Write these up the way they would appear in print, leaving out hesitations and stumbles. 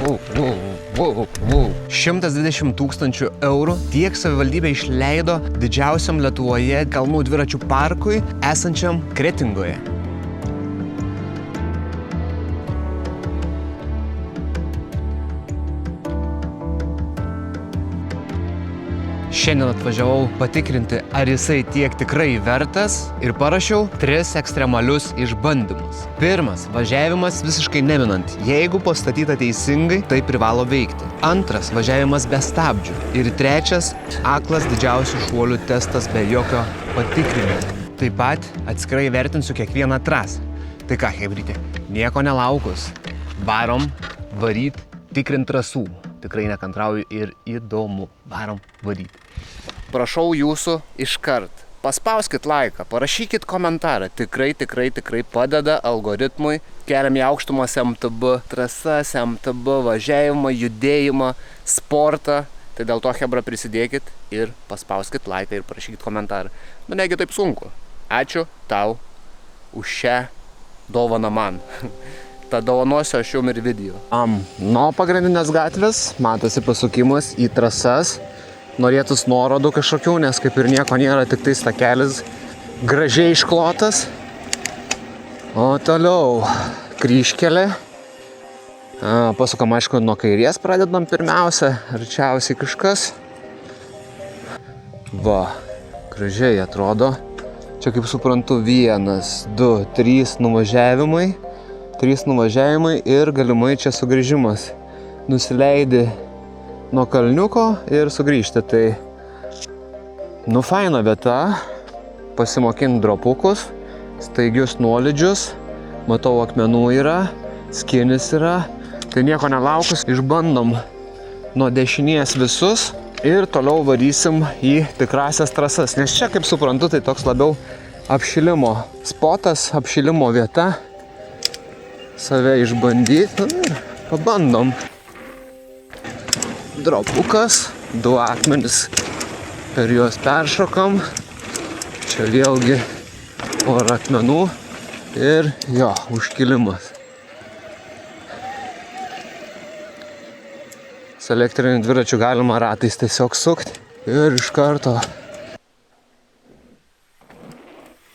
120 000 eurų tiek savivaldybė išleido didžiausiam Lietuvoje kalnų dviračių parkui esančiam Kretingoje. Šiandien atvažiavau patikrinti, ar jisai tiek tikrai vertas ir parašiau 3 ekstremalius išbandymus. Pirmas – važiavimas visiškai neminant. Jeigu pastatyta teisingai, tai privalo veikti. Antras – važiavimas be stabdžių. Ir trečias – aklas didžiausių šuolių testas be jokio patikrinimo. Taip pat atskirai vertinsiu kiekvieną trasą. Tai ką, hebrytė, nieko nelaukus. Varom varyt tikrint trasų. Tikrai nekantrauju ir įdomu. Varom varyt. Prašau jūsų iškart. Paspauskit laiką, parašykit komentarą. Tikrai padeda algoritmui. Keliam į aukštumas MTB trasas, MTB važiavimą, judėjimą, sportą. Tai dėl to, hebra, prisidėkit ir paspauskit laiką ir parašykit komentarą. Nu, negi taip sunku. Ačiū tau už šią dovaną man. Ta dovanosiu aš jum ir video. Nuo pagrindinės gatvės matosi pasukimas į trasas. Norėtus nuorodų kažkokių, nes kaip ir nieko nėra, tik tais takelis gražiai išklotas. O toliau kryžkelė. Pasukam, aišku, nuo kairės pradedam pirmiausia, arčiausiai kažkas. Va, gražiai atrodo. Čia, kaip suprantu, 1, 2, 3 nuvažiavimai. 3 nuvažiavimai ir galimai čia sugrįžimas. Nusileidi nuo kalniuko ir sugrįžti. Tai, nu, faina vieta. Pasimokint dropukus, staigius nuolydžius. Matau, akmenų yra, skinis yra. Tai nieko nelaukus, išbandom nuo dešinės visus ir toliau varysim į tikrasias trasas. Nes čia, kaip suprantu, tai toks labiau apšilimo spotas, apšilimo vieta. Save išbandyti ir pabandom. Dropukas, 2 akmenis, per juos peršokam. Čia vėlgi pora akmenų ir jo, užkilimas. Su elektriniu dviračiu galima ratais tiesiog sukti ir iš karto.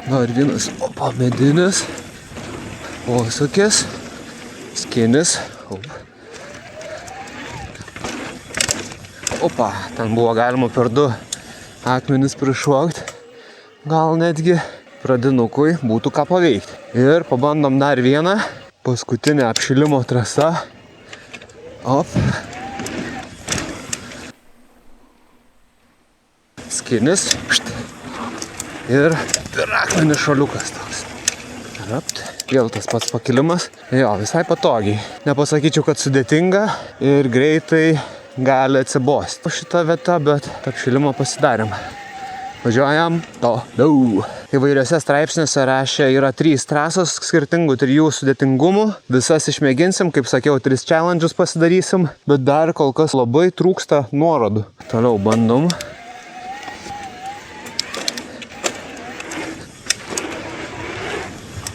Dar vienas, medinis. Posūkis, skinis. Opa, ten buvo galima per 2 akmenis prišokti. Gal netgi pradinukui būtų ką paveikti. Ir pabandom dar vieną. Paskutinė apšilimo trasa. Op. Skinis. Ir per akmenį šaliukas toks. Rapt. Vėl tas pats pakilimas. Jo, visai patogiai. Nepasakyčiau, kad sudėtinga ir greitai gali atsibosti šitą vietą, bet apšilimo pasidarėm. Važiuojam toliau. Įvairiose straipsniuose rašė yra 3 trasos skirtingų 3 sudėtingumų. Visas išmėginsim, kaip sakiau, 3 challenge'us pasidarysim, bet dar kol kas labai trūksta nuorodų. Toliau bandom.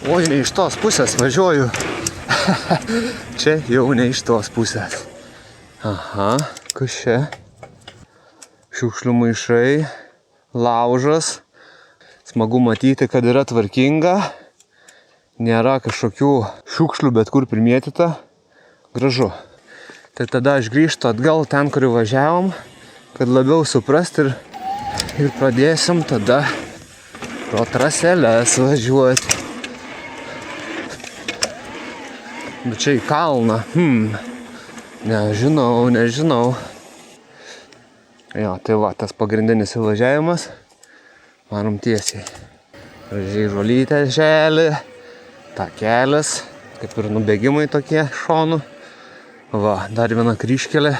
Oi, ne iš tos pusės važiuoju. Čia jau ne iš tos pusės. Aha, kas čia? Šiukšlių maišai, laužas. Smagu matyti, kad yra tvarkinga. Nėra kažkokių šiukšlių, bet kur primėtyta. Gražu. Tai tada aš grįžtu atgal ten, kur važiavom, kad labiau suprast ir pradėsim tada pro traseles važiuoti. Bet čia į kalną. Nežinau. Jo, tai va, tas pagrindinis įvažiavimas. Varom tiesiai. Gražiai žolytė želė. Takelis. Kaip ir nubėgimai tokie šonų. Va, dar viena kryžkelė.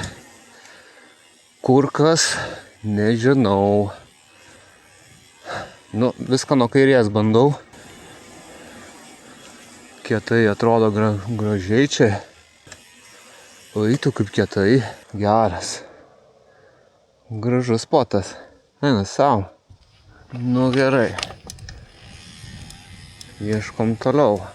Kur kas? Nežinau. Nu, viską nuo kairės bandau. Kietai atrodo gražiai čia. Oi, tu kaip kietai. Geras. Gražus spotas. Eina sau. Nu gerai. Ieškom toliau.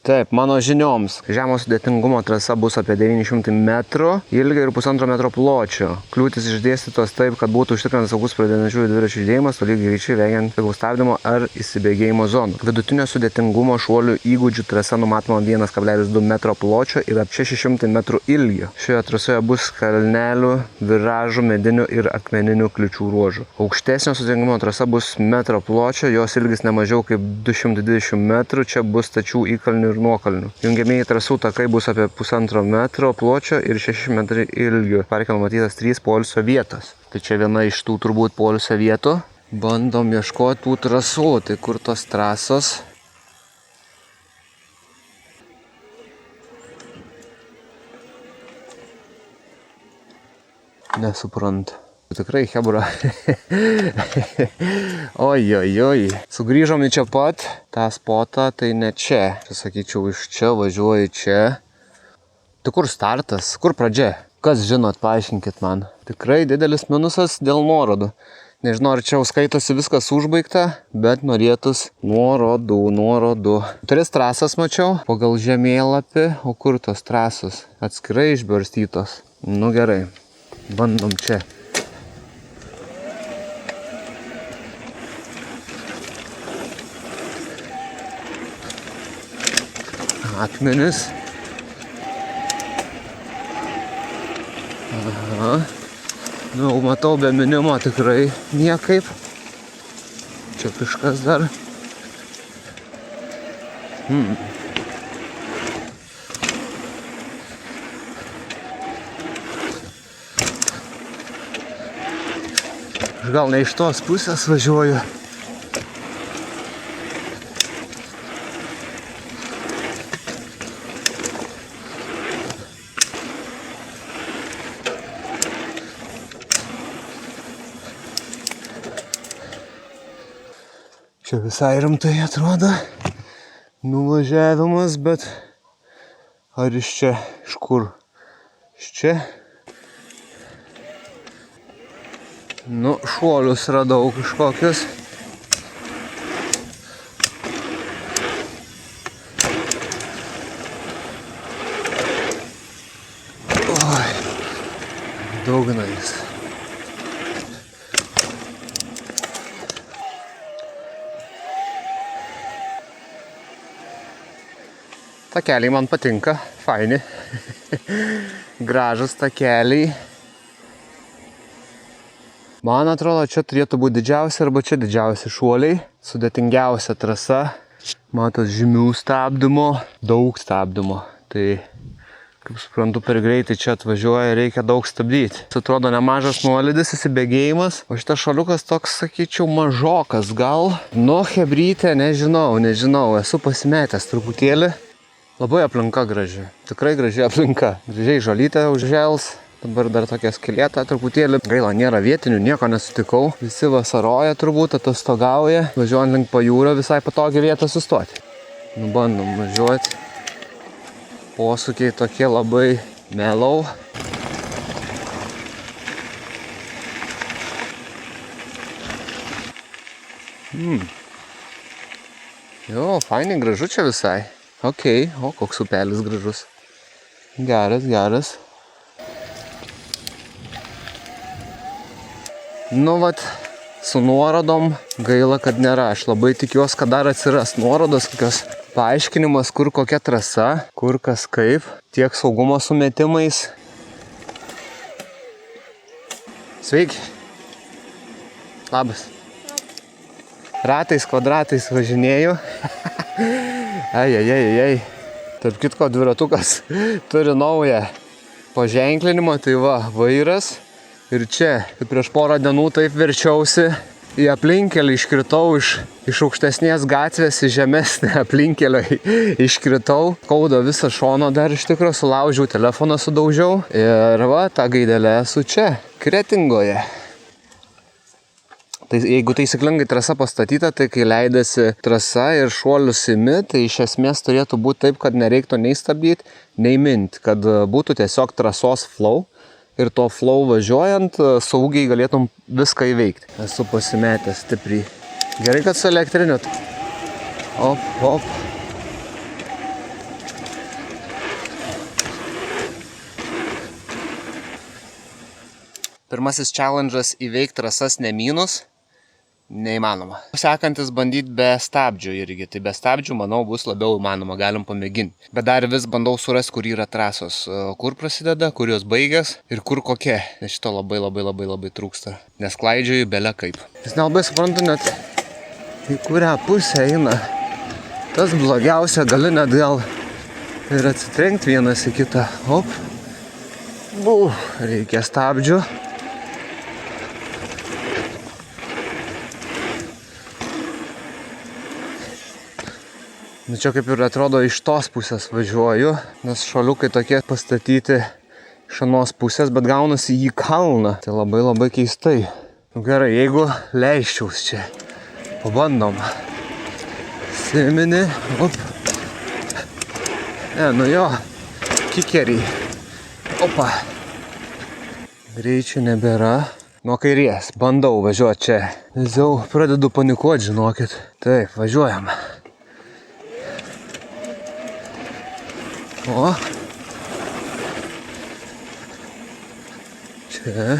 Taip, mano žinioms. Žemo sudėtingumo trasa bus apie 900 metrų ilgio ir 1,5 metro pločio. Kliūtis išdėstytos taip, kad būtų užtikrintas saugus pradedančiųjų dviračių judėjimas, tolygiai greičiai vengiant pigaus stabdymo ar įsibėgėjimo zonų. Vidutinio sudėtingumo šuolių įgūdžių trasa numatoma 1,2 metro pločio ir apie 600 metrų ilgio. Šioje trasoje bus kalnelių, viražų, medinių ir akmeninių kliūčių ruožų. Aukštesnio sudėtingumo trasa bus metro pločio, jos ilgis ne mažiau kaip 220 metrų, čia bus stačių įkalnių ir nuokalnių. Jungiamieji trasų takai bus apie 1,5 metro pločio ir 6 metrai ilgio. Parke numatytas 3 poilsio vietos. Tai čia viena iš tų turbūt poilsio vietų. Bandom ieškoti tų trasų, tai kur tos trasos. Nesuprantu. Tikrai hebra. Oi. Sugrįžom į čia pat. tą spotą, tai ne čia. Čia sakyčiau, iš čia važiuoju čia. Tai kur startas? Kur pradžia? Kas žinot, paaiškinkit man. Tikrai didelis minusas dėl nuorodų. Nežinau, ar čia jau skaitosi viskas užbaigta, bet norėtus nuorodų. 3 trasas mačiau pagal žemėlapį, o kur tos trasos? Atskirai išbarstytos. Nu gerai, bandom čia. Akmenis. Aha. Nu, matau, be minimo tikrai niekaip. Čia kažkas dar. Aš gal ne iš tos pusės važiuoju. Čia visai rimtai atrodo nuvažiavimas, bet ar iš čia, iš kur? Iš čia? Nu, šuolius radau kažkokius. Oi, dugnais. Takeliai man patinka, faini. Gražus takeliai. Man atrodo, čia turėtų būti didžiausia arba čia didžiausi šuoliai. Sudėtingiausia trasa. Matot, žymių stabdymo, daug stabdymo. Tai, kaip suprantu, per greitai čia atvažiuoja, reikia daug stabdyti. Atrodo nemažas nuolydis, įsibėgėjimas. O šitas šaliukas toks, sakyčiau, mažokas gal. Nu, hebrytė, nežinau, esu pasimetęs truputėlį. Labai aplinka graži, tikrai graži aplinka. Gražiai žolytė užžels, dabar dar tokia skylėta truputėlį. Gaila, nėra vietinių, nieko nesutikau. Visi vasaroja turbūt, atostogauja. Važiuojant link pajūrio, visai patogi vieta sustoti. Nu, bandom važiuoti. Posūkiai tokie labai melau. Jo, fainai gražu čia visai. Okei, o koks upelis gražus. Geras. Nu vat, su nuorodom gaila, kad nėra. Aš labai tikiuosi, kad dar atsiras nuorodos, kokios paaiškinimas, kur kokia trasa, kur kas kaip, tiek saugumo sumetimais. Sveiki. Labas. Ratais, kvadratais važinėju. Ai. Tarp kitko, dviratukas turi naują paženklinimą, tai va, vairas. Ir čia, prieš porą dienų taip verčiausi į aplinkelį, iškritau iš aukštesnės gatvės į žemesnę aplinkelį, iškritau. Kaudo visą šoną dar iš tikrųjų, sulaužiau, telefoną sudaužiau. Ir va, tą gaidelę esu čia, Kretingoje. Tai jeigu taisyklingai trasa pastatyta, tai kai leidėsi trasa ir šuolius imi, tai iš esmės turėtų būti taip, kad nereiktų nei stabdyti, nei minti, kad būtų tiesiog trasos flow ir to flow važiuojant saugiai galėtum viską įveikti. Esu pasimetęs stipriai. Gerai, kad su elektriniu. Op. Pirmasis challenge'as įveikti trasas nemynus. Neįmanoma. Sekantis bandyti be stabdžių irgi. Tai be stabdžių, manau, bus labiau įmanoma, galim pamėginti. Bet dar vis bandau surasti, kur yra trasos. Kur prasideda, kur jos baigias ir kur kokia. Nes šito labai trūksta. Nes klaidžioju bele kaip. Jis nelabai suprantu net į kurią pusę eina. Tas blogiausia, gali net gal ir atsitrenkti vienas į kitą. Op. Reikia stabdžių. Nu čia kaip ir atrodo iš tos pusės važiuoju, nes šuoliukai tokie pastatyti iš anos pusės, bet gaunasi į kalną. Tai labai keistai. Nu gerai, jeigu leisčiaus čia. Pabandom. Simini. Op. Nu jo. Kikeriai. Opa. Greičių nebėra. Nuo kairės. Bandau važiuoti čia. Vis jau pradedu panikuoti, žinokit. Taip, važiuojam. O. Čia.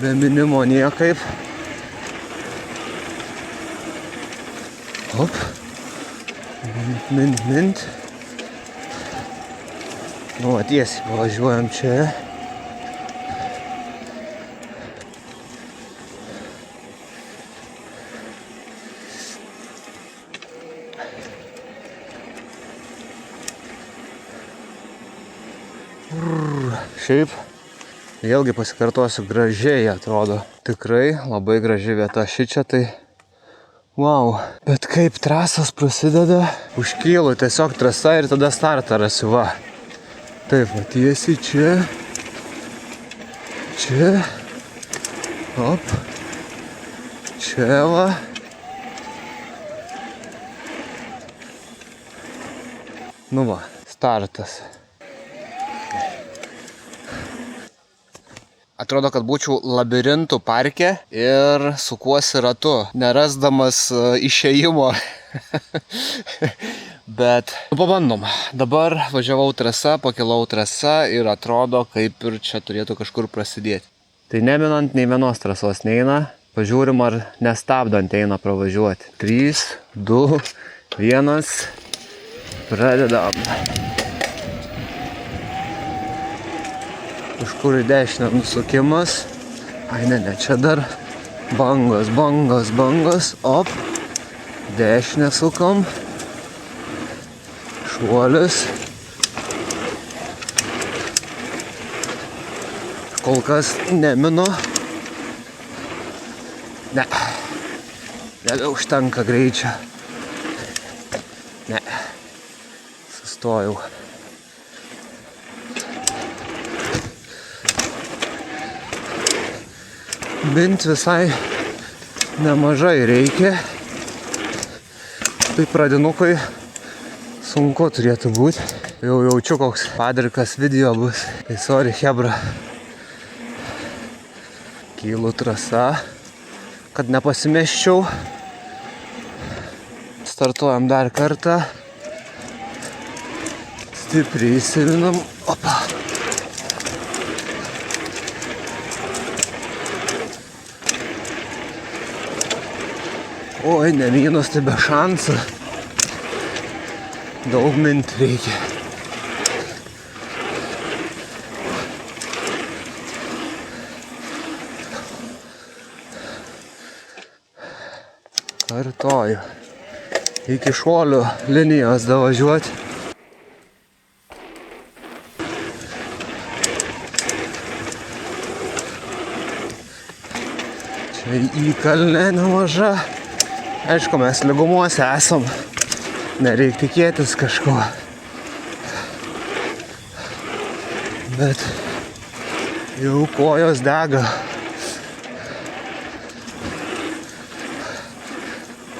Be minimo niekaip. Op. Mint. Nu, tiesiai važiuojam čia. Šiaip, vėlgi pasikartosiu, gražiai atrodo. Tikrai labai graži vieta. Šičia tai, wow. Bet kaip trasos prasideda, užkylu tiesiog trasa ir tada startą rasiu, va. Taip, va, tiesiai čia. Čia. Op. Čia, va. Nu va, startas. Atrodo, kad būčiau labirintų parke ir sukuosi ratu, nerasdamas išėjimo. Bet pabandom. Dabar važiavau trasa, pakilau trasa ir atrodo, kaip ir čia turėtų kažkur prasidėti. Tai neminant nei vienos trasos neina. Pažiūrim, ar nestabdant eina pravažiuoti. 3, 2, 1. Pradedam. Kažkur į dešinę nusukimas. Ai, ne, čia dar bangos. Op. Dešinę sukam. Šuolis. Kol kas neminu. Ne. Nebeužtenka greičio. Ne. Sustojau. Bint visai nemažai reikia. Tai pradinukai sunku turėtų būti. Jau jaučiu, koks padrikas video bus. Tai sorry, hebra. Kylu trasa, kad nepasimeščiau. Startuojam dar kartą. Stipriai įsivinam. Opa. Oi, nemynus, tai be šansų. Daug mint reikia. Kartoju. Iki šuolio linijos davažiuoti. Čia įkalnė nemaža. Aišku, mes lygumuose esam. Nereik tikėtis kažko. Bet jau kojos dega.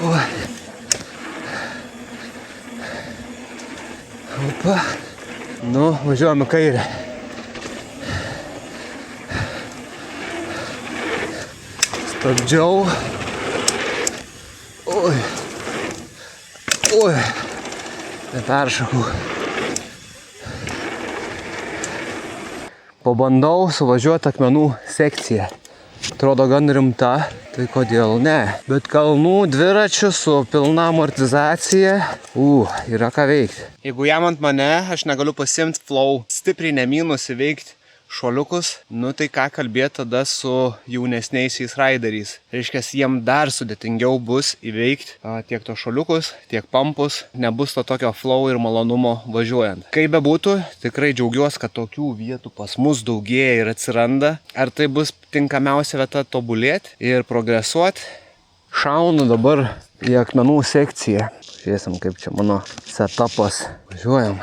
Oi. Opa. Nu, važiuojam į kairę. Stabdžiau. Oi, neperšakau. Pabandau suvažiuoti akmenų sekciją. Atrodo gan rimta, tai kodėl ne. Bet kalnų dviračių su pilna amortizacija, yra ką veikti. Jeigu jam ant mane, aš negaliu pasiimti flow, stipriai nemynus įveikti šuoliukus, tai ką kalbėti tada su jaunesniaisiais raideriais. Reiškia, jiem dar sudėtingiau bus įveikti tiek to šuoliukus, tiek pampus, nebus to tokio flow ir malonumo važiuojant. Kaip bebūtų, tikrai džiaugiuosi, kad tokių vietų pas mus daugėja ir atsiranda. Ar tai bus tinkamiausia vieta tobulėti ir progresuoti? Šaunu dabar į akmenų sekciją. Žiūrėsim, kaip čia mano setupas. Važiuojam.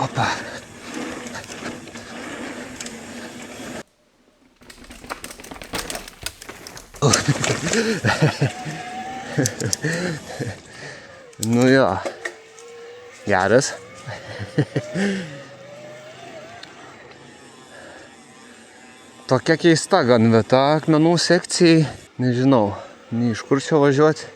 Opa. Jo, geras. Tokia keista gan vieta akmenų sekcijai. Nežinau, nei iš kur čia važiuoti.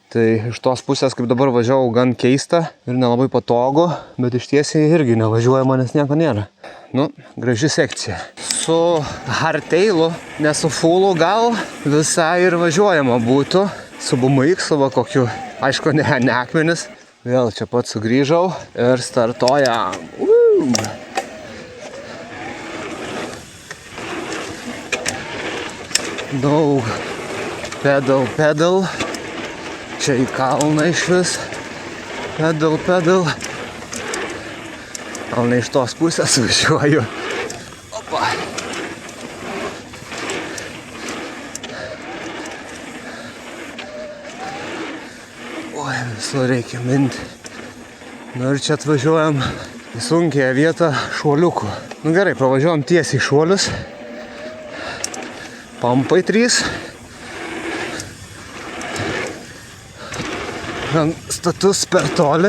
Tai iš tos pusės, kaip dabar važiavau, gan keista ir nelabai patogu, bet iš tiesiai irgi nevažiuojama, nes nieko nėra. Graži sekcija. Su hardtailu, ne su fullu gal visai ir važiuojama būtų. Su BMX, va kokiu, aišku, ne akmenis. Vėl čia pat sugrįžau ir startuojam. Daug pedal. Čia į kalną iš vis. Pedal. Gal ne iš tos pusės važiuoju. Opa. Oi, visur reikia minti. Ir čia atvažiuojam į sunkiąją vietą šuoliukų. Gerai, pravažiuojam tiesiai šuolius. Pampai 3. Gan status per toli.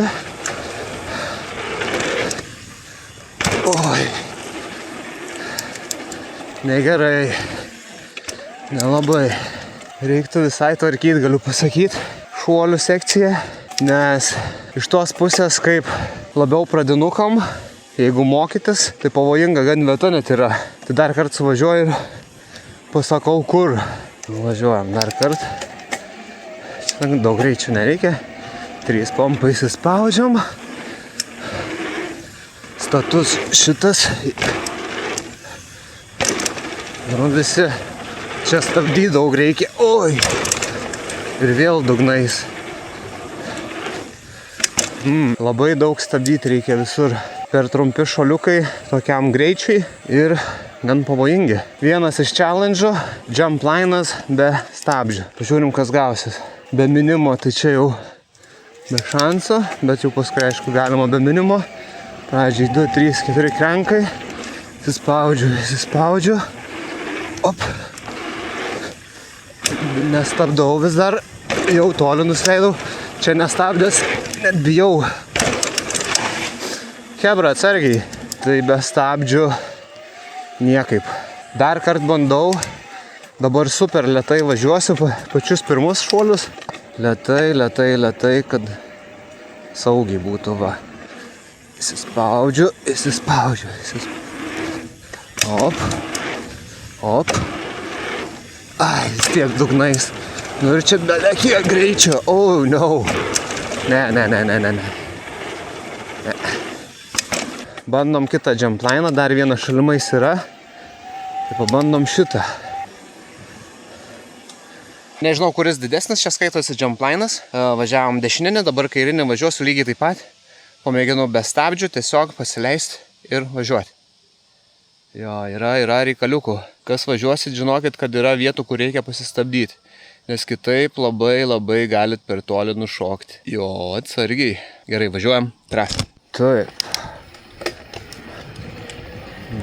Oi. Negerai. Nelabai. Reiktų visai tvarkyti, galiu pasakyti, šuolių sekciją. Nes iš tos pusės, kaip labiau pradinukam, jeigu mokytis, tai pavojinga gan vieta net yra. Tai dar kartą suvažiuoju ir pasakau, kur. Važiuojam dar kartą. Daug greičių nereikia. 3 pompai įsispaudžiam. Status šitas. Visi čia stabdyti daug reikia. Oi! Ir vėl dugnais. Labai daug stabdyti reikia visur. Per trumpi šuoliukai tokiam greičiui ir gan pavojingi. Vienas iš challenge'ų – jump line'as be stabdžių. Pažiūrim, kas gausis. Be minimo, tai čia jau be šanso, bet jau paskui, aišku, galima be minimo. Pradžiai 2, 3, 4 krenkai. Įsispaudžiu. Op. Nestabdau vis dar. Jau toli nusileidau. Čia nestabdęs. Net bijau. Chebra, atsargiai. Tai be stabdžių niekaip. Dar kart bandau. Dabar super lėtai važiuosiu pačius pirmus šuolius. Lėtai, kad saugiai būtų, va. Įsispaudžiu. Op. Ai, vis tiek dugnais. Ir čia belekiek greičio. Oh, no. Ne. Bandom kitą jump line'ą, dar vienas šalimais yra. Tai pabandom šitą. Nežinau, kuris didesnis, čia skaitosi jump line'as. Važiavom dešininį, dabar kairinį važiuosiu lygiai taip pat. Pamėginu be stabdžių, tiesiog pasileisti ir važiuoti. Jo, yra reikaliukų. Kas važiuosit, žinokit, kad yra vietų, kur reikia pasistabdyti. Nes kitaip labai galit per toli nušokti. Jo, atsargiai. Gerai, važiuojam. Taip.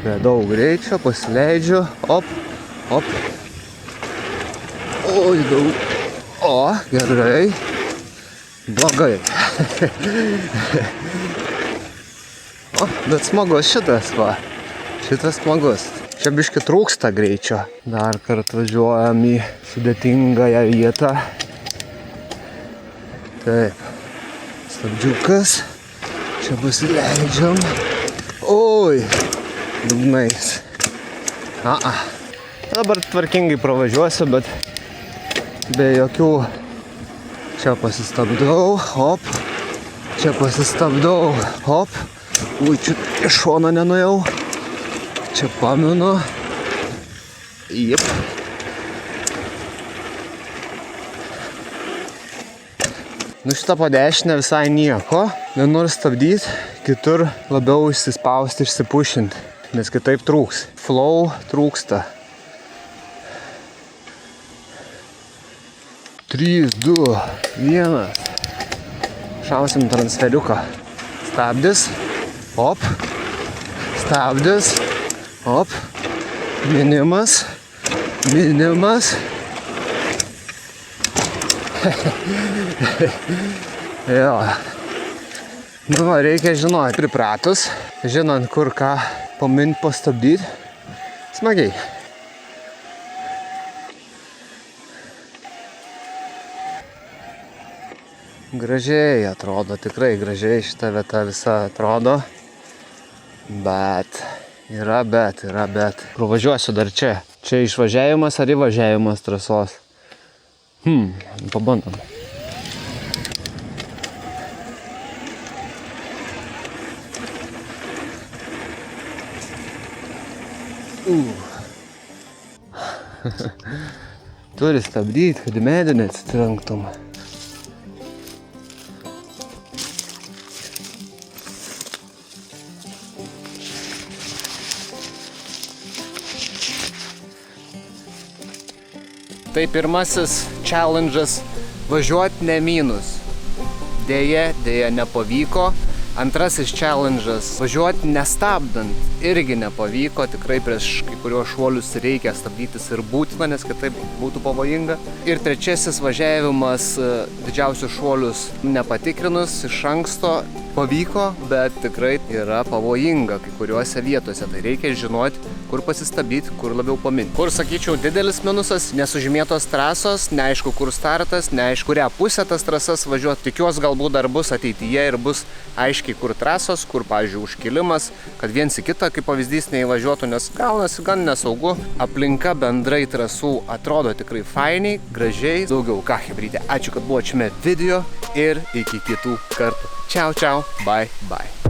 Be daug greičio pasileidžiu. Op. Oi, daug. O, gerai. Blogai. O, bet smagus šitas, va. Šitas smagus. Čia biški trūksta greičio. Dar kartą važiuojam į sudėtingąją vietą. Taip. Stabdžiukas. Čia pasileidžiam. Oi, dugnais. Dabar tvarkingai pravažiuosiu, bet be jokių. Čia pasistabdau, hop. Čia pasistabdau, hop. Ui, čia iš šono nenuėjau. Čia paminu. Jep. Nu šitą po dešinę visai nieko. Nenoriu stabdyti, kitur labiau išsispausti, išsipušinti, nes kitaip trūks. Flow trūksta. 3, 2, 1. Šausim transferiuką. Stabdis. Hop. Stabdis. Hop. Minimas. Minimas. Jo. Nu, reikia žinoti, pripratus, žinant, kur ką pamint, pastabdyti. Smagiai. Gražiai atrodo, tikrai gražiai šita vieta visa atrodo. Bet, yra bet. Pravažiuosiu dar čia. Čia išvažiavimas ar įvažiavimas trasos? Pabandom. Turi stabdyti, kad į medį neatsitrenktum. Tai pirmasis challenge'as važiuoti ne minus. Deja nepavyko. Antrasis challenge'as važiuoti nestabdant irgi nepavyko. Tikrai prieš kai kuriuos šuolius reikia stabdytis ir būtina, nes kitaip būtų pavojinga. Ir trečiasis važiavimas didžiausius šuolius nepatikrinus iš anksto pavyko, bet tikrai yra pavojinga kai kuriuose vietose. Tai reikia žinoti, kur pasistabdyti, kur labiau paminti. Kur, sakyčiau, didelis minusas, nesužymėtos trasos, neaišku, kur startas, neaišku, kurią pusę tas trasas važiuoti. Tikiuosi, galbūt dar bus ateityje ir bus aiškiai, kur trasos, kur, pavyzdžiui, užkilimas, kad viens į kitą, kaip pavyzdys, neįvažiuotų, nes gaunasi gan nesaugu. Aplinka bendrai trasų atrodo tikrai fainiai, gražiai. Daugiau ką, chebrytė. Ačiū, kad buvo šiame video ir iki kitų kartų. Čiau, čiau, bye, bye.